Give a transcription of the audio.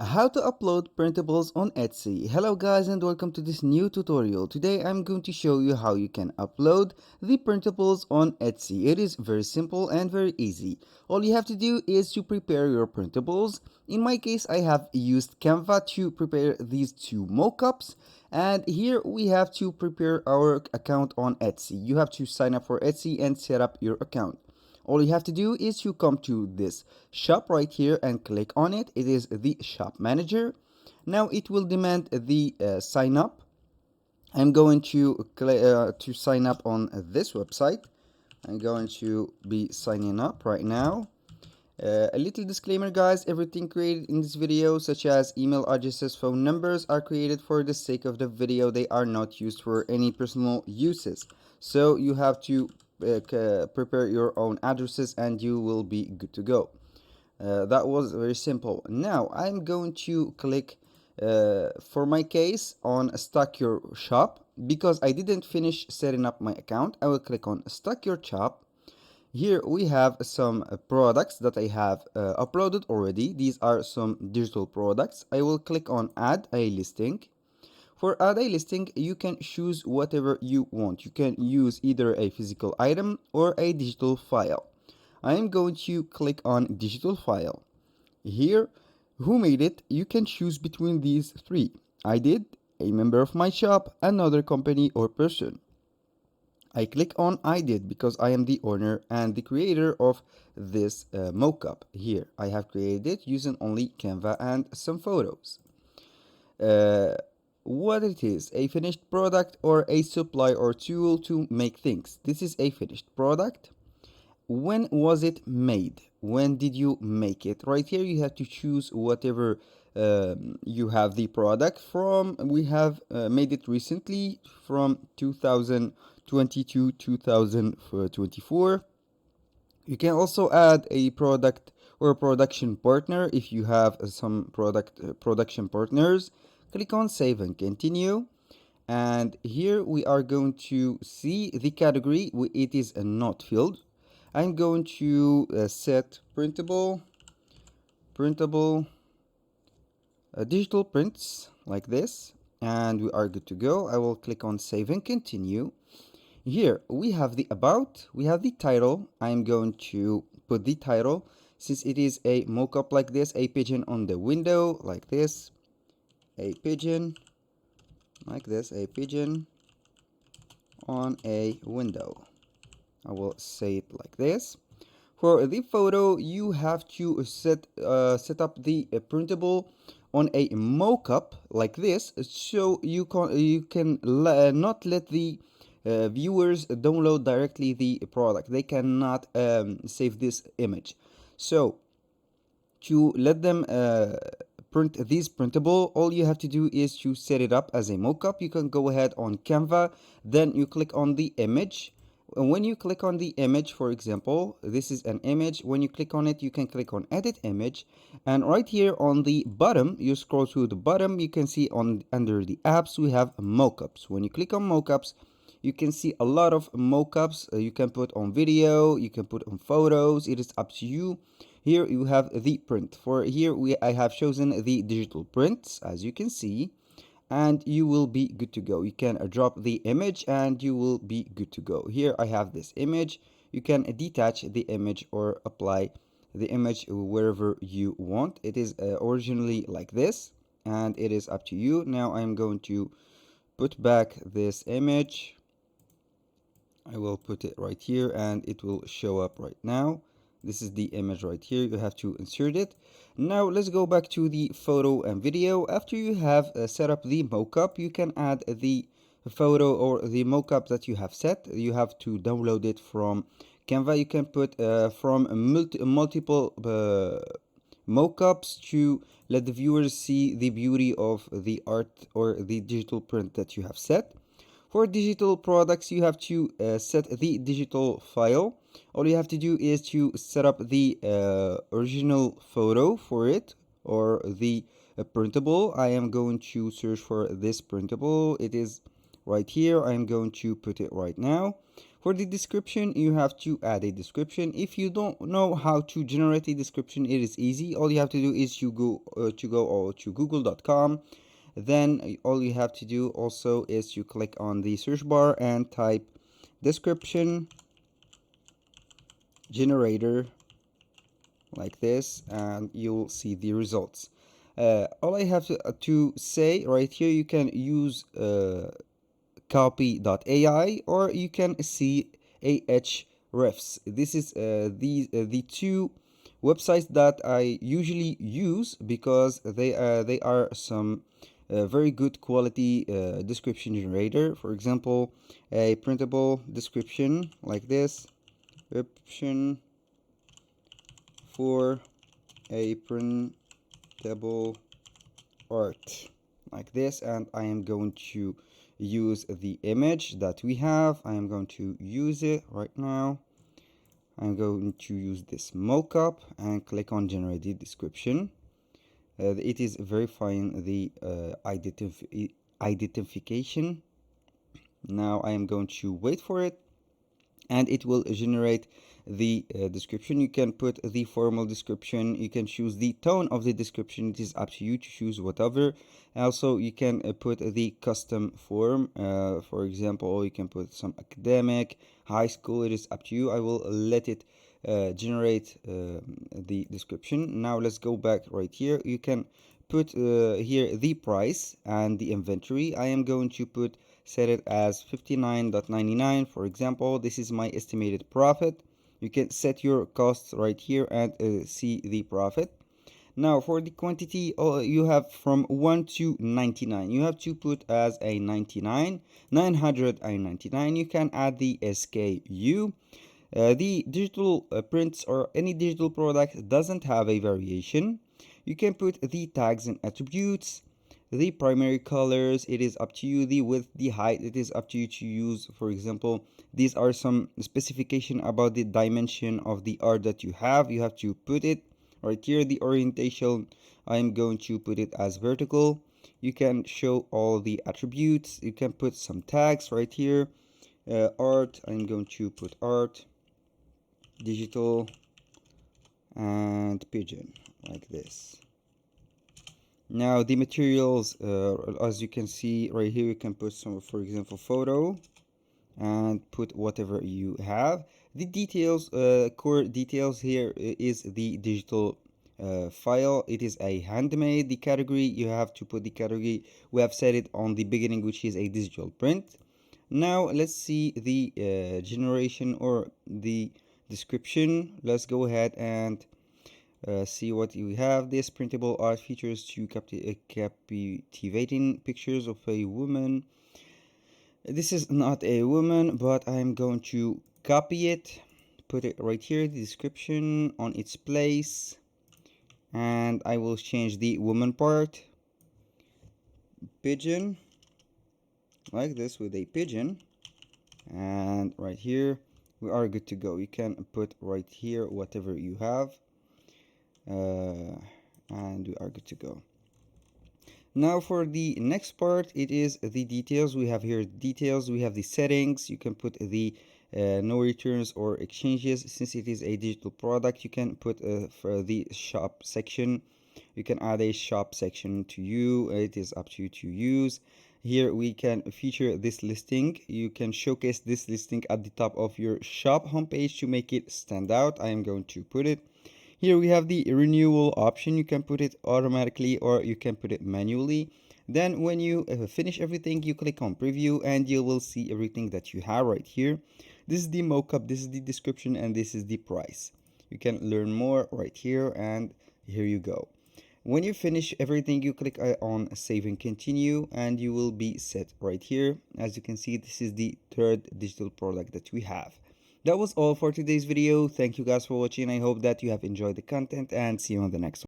How to upload printables on Etsy. Hello guys and welcome to this new tutorial. Today I'm going to show you how you can upload the printables on Etsy. It is very simple and very easy. All you have to do is to prepare your printables. In my case, I have used Canva to prepare these two mockups, and here we have to prepare our account on Etsy. You have to sign up for Etsy and set up your account. All you have to do is to come to this shop right here and click on it. It is the shop manager. Now it will demand the sign up. I'm going to sign up on this website. I'm going to be signing up right now. A little disclaimer guys, everything created in this video such as email addresses, phone numbers are created for the sake of the video. They are not used for any personal uses. So you have to prepare your own addresses and you will be good to go. That was very simple. Now I'm going to click for my case on stock your shop because I didn't finish setting up my account. I will click on stock your shop. Here we have some products that I have uploaded already. These are some digital products. I will click on add a listing. For add a listing, you can choose whatever you want. You can use either a physical item or a digital file. I am going to click on digital file. Here, who made it? You can choose between these three. I did, a member of my shop, another company or person. I click on I did because I am the owner and the creator of this mockup. Here I have created it using only Canva and some photos. Uh, what it is, a finished product or a supply or tool to make things. This is a finished product. When was it made? When did you make it? Right here you have to choose whatever you have the product from. We have made it recently from 2020 to 2024. You can also add a product or a production partner if you have some production partners. Click on save and continue. And here we are going to see the category. It is not filled. I'm going to set printable digital prints like this, and we are good to go. I will click on save and continue. Here we have the about, we have the title. I'm going to put the title since it is a mockup like this, a pigeon on the window like this, a pigeon like this, a pigeon on a window. I will say it like this. For the photo, you have to set up the printable on a mockup like this, so you can not let the viewers download directly the product. They cannot save this image. So to let them print this printable, all you have to do is to set it up as a mockup. You can go ahead on Canva, then you click on the image. When you click on the image, for example, this is an image. When you click on it, you can click on edit image, and right here on the bottom, you scroll to the bottom, you can see on under the apps we have mockups. When you click on mockups, you can see a lot of mockups. You can put on video, you can put on photos. It is up to you. Here you have the print. For here I have chosen the digital prints, as you can see, and you will be good to go. You can drop the image and you will be good to go. Here I have this image. You can detach the image or apply the image wherever you want. It is originally like this, and it is up to you. Now I'm going to put back this image. I will put it right here and it will show up right now. This is the image right here. You have to insert it. Now let's go back to the photo and video. After you have set up the mockup, you can add the photo or the mockup that you have set. You have to download it from Canva. You can put from multiple mockups to let the viewers see the beauty of the art or the digital print that you have set. For digital products, you have to set the digital file. All you have to do is to set up the original photo for it or the printable. I am going to search for this printable. It is right here. I am going to put it right now. For the description, you have to add a description. If you don't know how to generate a description, it is easy. All you have to do is you go to google.com. Then all you have to do also is you click on the search bar and type description generator like this, and you'll see the results. All I have to say right here, you can use copy.ai, or you can see Ahrefs. This is the two websites that I usually use because they are some very good quality description generator. For example, a printable description like this, description for a printable art like this, and I am going to use the image that we have. I am going to use it right now. I'm going to use this mockup and click on generated description. It is verifying the identification. Now I am going to wait for it, and it will generate the description. You can put the formal description, you can choose the tone of the description. It is up to you to choose whatever. Also, you can put the custom form, for example, or you can put some academic, high school. It is up to you. I will let it generate the description. Now let's go back right here. You can put here the price and the inventory. I am going to set it as 59.99. For example, this is my estimated profit. You can set your costs right here and see the profit. Now for the quantity, you have from 1 to 99. You have to put as a 99, 999. You can add the SKU. The digital prints or any digital product doesn't have a variation. You can put the tags and attributes, the primary colors. It is up to you. The width, the height, it is up to you to use. For example, these are some specification about the dimension of the art that you have. You have to put it right here. The orientation, I'm going to put it as vertical. You can show all the attributes. You can put some tags right here. Art, I'm going to put art, digital, and pigeon like this. Now the materials, as you can see right here, you can put some, for example, photo, and put whatever you have. The details, core details here is the digital file. It is a handmade. The category, you have to put the category. We have set it on the beginning, which is a digital print. Now let's see the generation or the description. Let's go ahead and see what you have. This printable art features two captivating pictures of a woman. This is not a woman, but I'm going to copy it, put it right here, the description on its place, and I will change the woman part, pigeon, like this with a pigeon, and right here we are good to go. You can put right here whatever you have, and we are good to go. Now for the next part, it is the details. We have here details, we have the settings. You can put the no returns or exchanges. Since it is a digital product, you can put for the shop section, you can add a shop section to you. It is up to you to use. Here we can feature this listing. You can showcase this listing at the top of your shop homepage to make it stand out. I am going to put it here. We have the renewal option. You can put it automatically or you can put it manually. Then when you finish everything, you click on preview and you will see everything that you have right here. This is the mockup, this is the description, and this is the price. You can learn more right here, and here you go. When you finish everything, you click on save and continue, and you will be set right here. As you can see, this is the third digital product that we have. That was all for today's video. Thank you guys for watching. I hope that you have enjoyed the content, and see you on the next one.